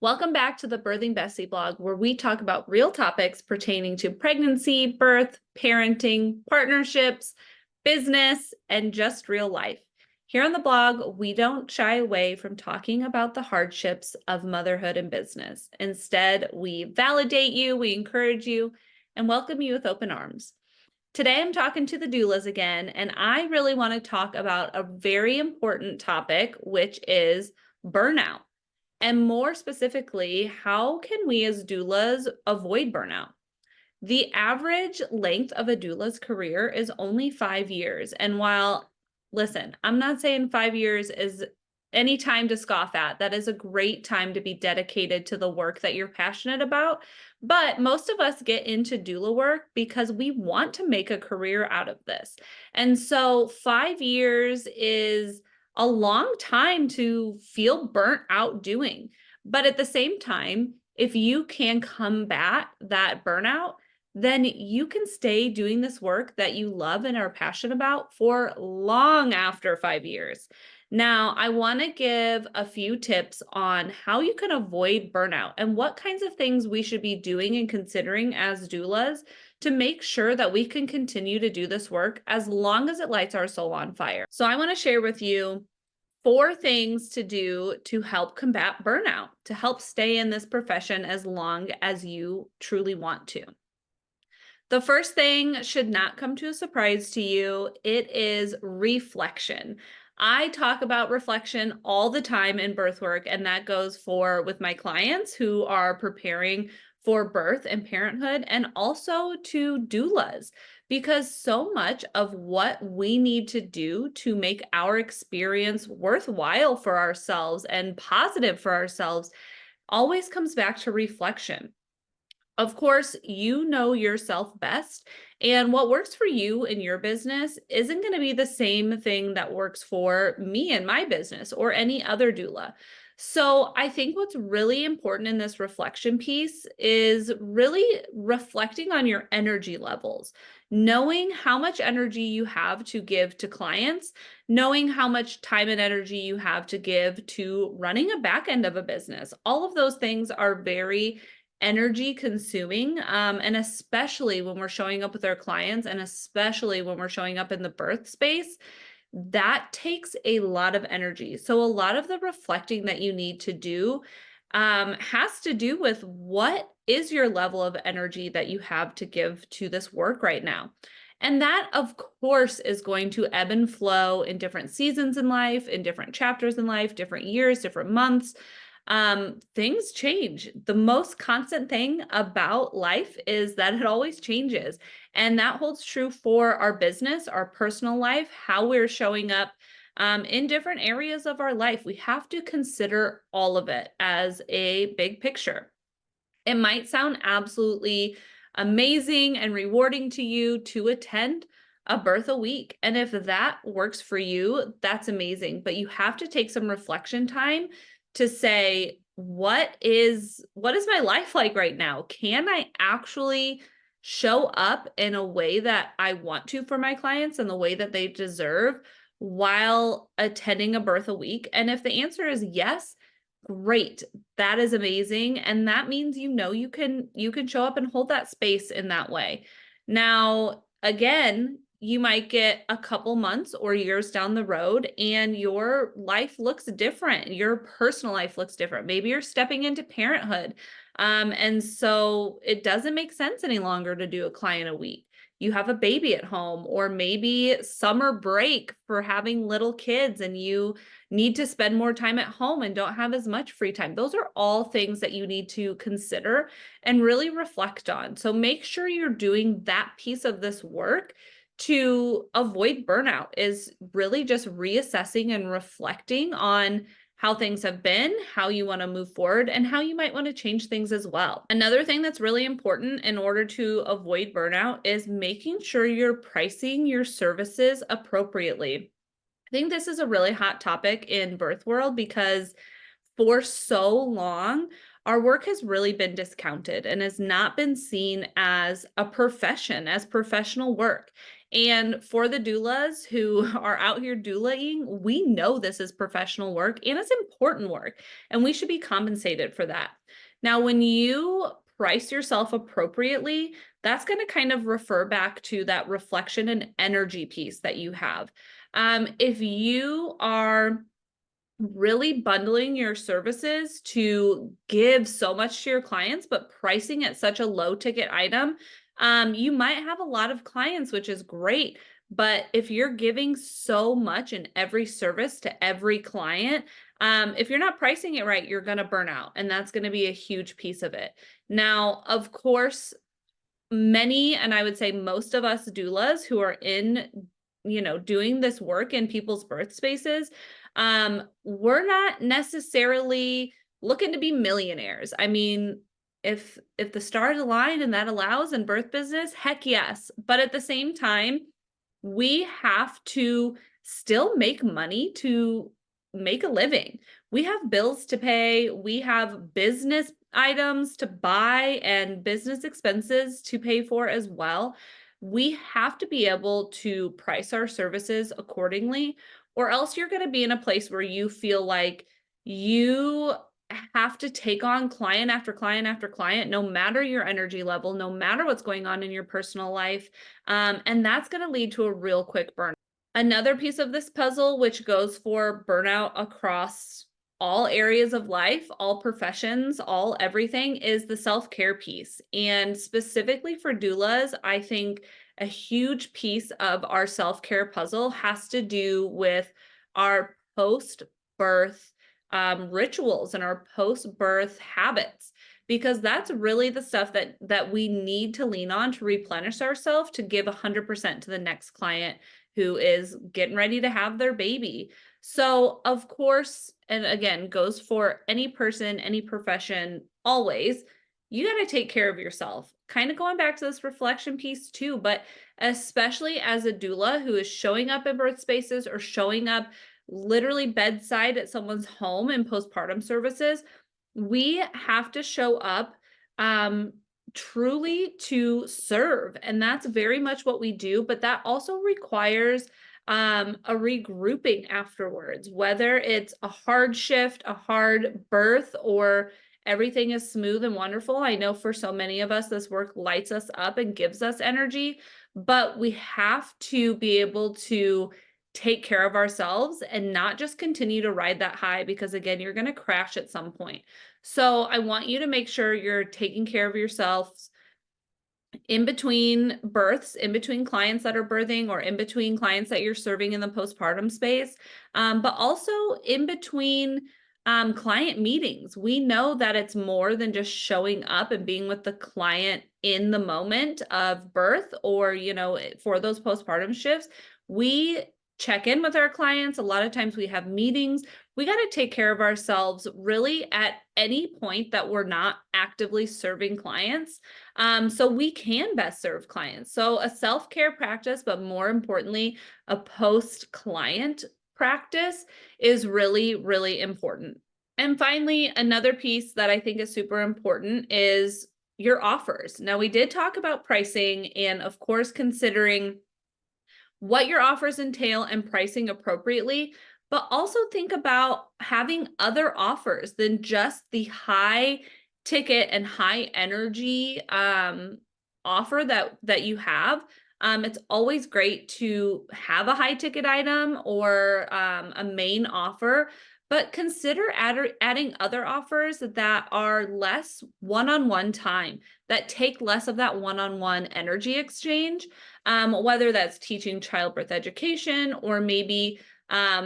Welcome back to the Birthing Bestie blog, where we talk about real topics pertaining to pregnancy, birth, parenting, partnerships, business, and just real life. Here on the blog, we don't shy away from talking about the hardships of motherhood and business. Instead, we validate you, we encourage you, and welcome you with open arms. Today, I'm talking to the doulas again, and I really want to talk about a very important topic, which is burnout. And more specifically, how can we as doulas avoid burnout? The average length of a doula's career is only 5 years. And while, listen, I'm not saying 5 years is any time to scoff at. That is a great time to be dedicated to the work that you're passionate about. But most of us get into doula work because we want to make a career out of this. And so 5 years is a long time to feel burnt out doing. But at the same time, if you can combat that burnout, then you can stay doing this work that you love and are passionate about for long after 5 years. Now, I want to give a few tips on how you can avoid burnout and what kinds of things we should be doing and considering as doulas to make sure that we can continue to do this work as long as it lights our soul on fire. So I want to share with you 4 things to do to help combat burnout, to help stay in this profession as long as you truly want to. The first thing should not come to a surprise to you. It is reflection. I talk about reflection all the time in birth work, and that goes for with my clients who are preparing for birth and parenthood, and also to doulas, because so much of what we need to do to make our experience worthwhile for ourselves and positive for ourselves always comes back to reflection. Of course, you know yourself best, and what works for you in your business isn't going to be the same thing that works for me in my business or any other doula. So, I think what's really important in this reflection piece is really reflecting on your energy levels, knowing how much energy you have to give to clients, knowing how much time and energy you have to give to running a back end of a business. All of those things are very energy consuming, and especially when we're showing up with our clients, and especially when we're showing up in the birth space, that takes a lot of energy. So a lot of the reflecting that you need to do has to do with what is your level of energy that you have to give to this work right now. And that, of course, is going to ebb and flow in different seasons in life, in different chapters in life, different years, different months. Things change. The most constant thing about life is that it always changes. And that holds true for our business, our personal life, how we're showing up in different areas of our life. We have to consider all of it as a big picture. It might sound absolutely amazing and rewarding to you to attend a birth a week. And if that works for you, that's amazing. But you have to take some reflection time to say, what is my life like right now? Can I actually show up in a way that I want to for my clients and the way that they deserve while attending a birth a week? And if the answer is yes, great. That is amazing. And that means you can show up and hold that space in that way. Now, again, you might get a couple months or years down the road and your life looks different. Your personal life looks different. Maybe you're stepping into parenthood. And so it doesn't make sense any longer to do a client a week. You have a baby at home, or maybe summer break for having little kids and you need to spend more time at home and don't have as much free time. Those are all things that you need to consider and really reflect on. So make sure you're doing that piece of this work to avoid burnout, is really just reassessing and reflecting on how things have been, how you want to move forward, and how you might want to change things as well. Another thing that's really important in order to avoid burnout is making sure you're pricing your services appropriately. I think this is a really hot topic in birth world because for so long, our work has really been discounted and has not been seen as a profession, as professional work. And for the doulas who are out here doulaing, we know this is professional work and it's important work, and we should be compensated for that. Now, when you price yourself appropriately, that's going to kind of refer back to that reflection and energy piece that you have. If you are really bundling your services to give so much to your clients, but pricing at such a low ticket item, you might have a lot of clients, which is great. But if you're giving so much in every service to every client, if you're not pricing it right, you're going to burn out. And that's going to be a huge piece of it. Now, of course, many, and I would say most of us doulas who are in, doing this work in people's birth spaces, we're not necessarily looking to be millionaires. I mean, if the stars align and that allows in birth business, heck yes. But at the same time, we have to still make money to make a living. We have bills to pay, we have business items to buy and business expenses to pay for as well. We have to be able to price our services accordingly, or else you're going to be in a place where you feel like you have to take on client after client after client, no matter your energy level, no matter what's going on in your personal life. And that's going to lead to a real quick burnout. Another piece of this puzzle, which goes for burnout across all areas of life, all professions, all everything, is the self-care piece. And specifically for doulas, I think a huge piece of our self-care puzzle has to do with our post-birth rituals and our post-birth habits, because that's really the stuff that we need to lean on to replenish ourselves to give 100% to the next client who is getting ready to have their baby. So of course, and again, goes for any person, any profession, always, you got to take care of yourself. Kind of going back to this reflection piece too, but especially as a doula who is showing up in birth spaces or showing up literally bedside at someone's home in postpartum services, we have to show up truly to serve. And that's very much what we do, but that also requires a regrouping afterwards, whether it's a hard shift, a hard birth, or everything is smooth and wonderful. I know for so many of us, this work lights us up and gives us energy, but we have to be able to take care of ourselves and not just continue to ride that high, because again, you're going to crash at some point. So I want you to make sure you're taking care of yourselves in between births, in between clients that are birthing, or in between clients that you're serving in the postpartum space, but also in between client meetings. We know that it's more than just showing up and being with the client in the moment of birth, or, for those postpartum shifts. We check in with our clients. A lot of times we have meetings. We got to take care of ourselves really at any point that we're not actively serving clients, so we can best serve clients. So a self-care practice, but more importantly, a post-client practice is really, really important. And finally, another piece that I think is super important is your offers. Now, we did talk about pricing and, of course, considering what your offers entail and pricing appropriately, but also think about having other offers than just the high ticket and high energy offer that you have. It's always great to have a high ticket item or a main offer, but consider adding other offers that are less one-on-one time, that take less of that one-on-one energy exchange, whether that's teaching childbirth education or maybe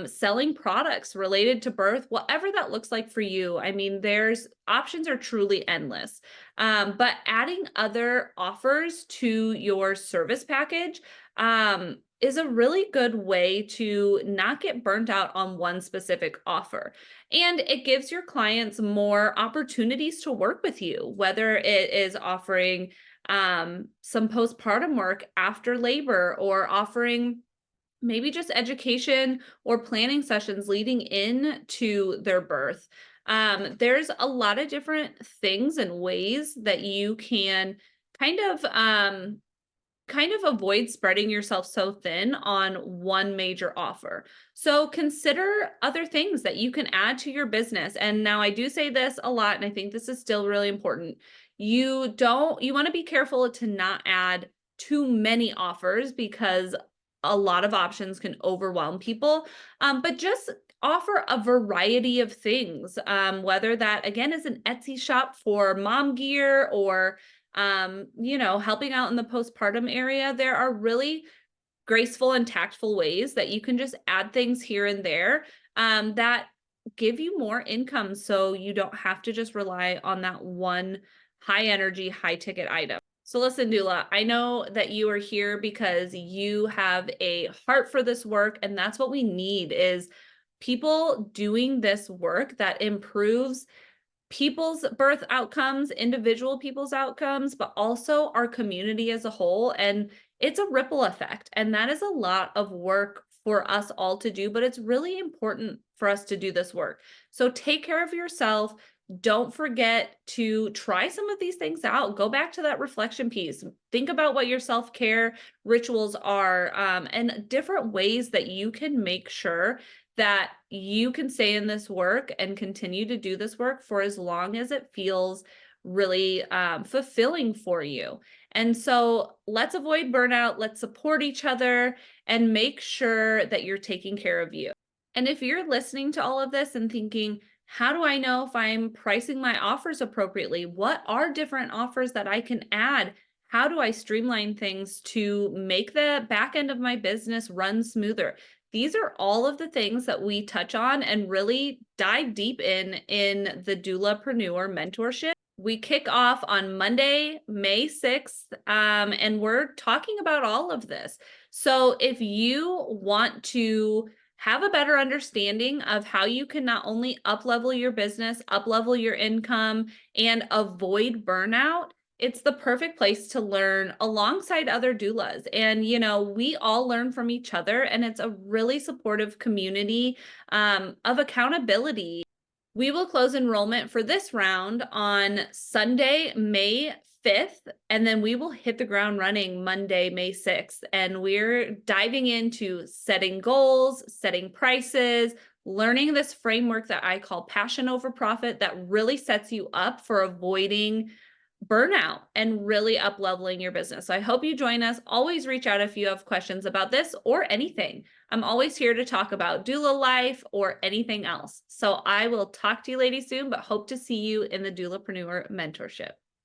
selling products related to birth, whatever that looks like for you. I mean, there's options are truly endless. But adding other offers to your service package is a really good way to not get burnt out on one specific offer. And it gives your clients more opportunities to work with you, whether it is offering some postpartum work after labor, or offering maybe just education or planning sessions leading in to their birth. There's a lot of different things and ways that you can kind of kind of avoid spreading yourself so thin on one major offer. So consider other things that you can add to your business. And now I do say this a lot, and I think this is still really important. You want to be careful to not add too many offers because a lot of options can overwhelm people. But just offer a variety of things, whether that again is an Etsy shop for mom gear or helping out in the postpartum area. There are really graceful and tactful ways that you can just add things here and there that give you more income so you don't have to just rely on that one high energy, high ticket item. So listen, Doula, I know that you are here because you have a heart for this work, and that's what we need is people doing this work that improves people's birth outcomes, individual people's outcomes, but also our community as a whole. And it's a ripple effect. And that is a lot of work for us all to do, but it's really important for us to do this work. So take care of yourself. Don't forget to try some of these things out. Go back to that reflection piece. Think about what your self-care rituals are, and different ways that you can make sure that you can stay in this work and continue to do this work for as long as it feels really fulfilling for you. And so let's avoid burnout. Let's support each other and make sure that you're taking care of you. And if you're listening to all of this and thinking, how do I know if I'm pricing my offers appropriately? What are different offers that I can add? How do I streamline things to make the back end of my business run smoother? These are all of the things that we touch on and really dive deep in the Doulapreneur mentorship. We kick off on Monday, May 6th, and we're talking about all of this. So if you want to have a better understanding of how you can not only up-level your business, up-level your income, and avoid burnout, it's the perfect place to learn alongside other doulas. And, we all learn from each other, and it's a really supportive community of accountability. We will close enrollment for this round on Sunday, May 5th, and then we will hit the ground running Monday, May 6th. And we're diving into setting goals, setting prices, learning this framework that I call passion over profit that really sets you up for avoiding burnout and really up leveling your business. So I hope you join us. Always reach out if you have questions about this or anything. I'm always here to talk about doula life or anything else. So I will talk to you ladies soon, but hope to see you in the Doulapreneur mentorship.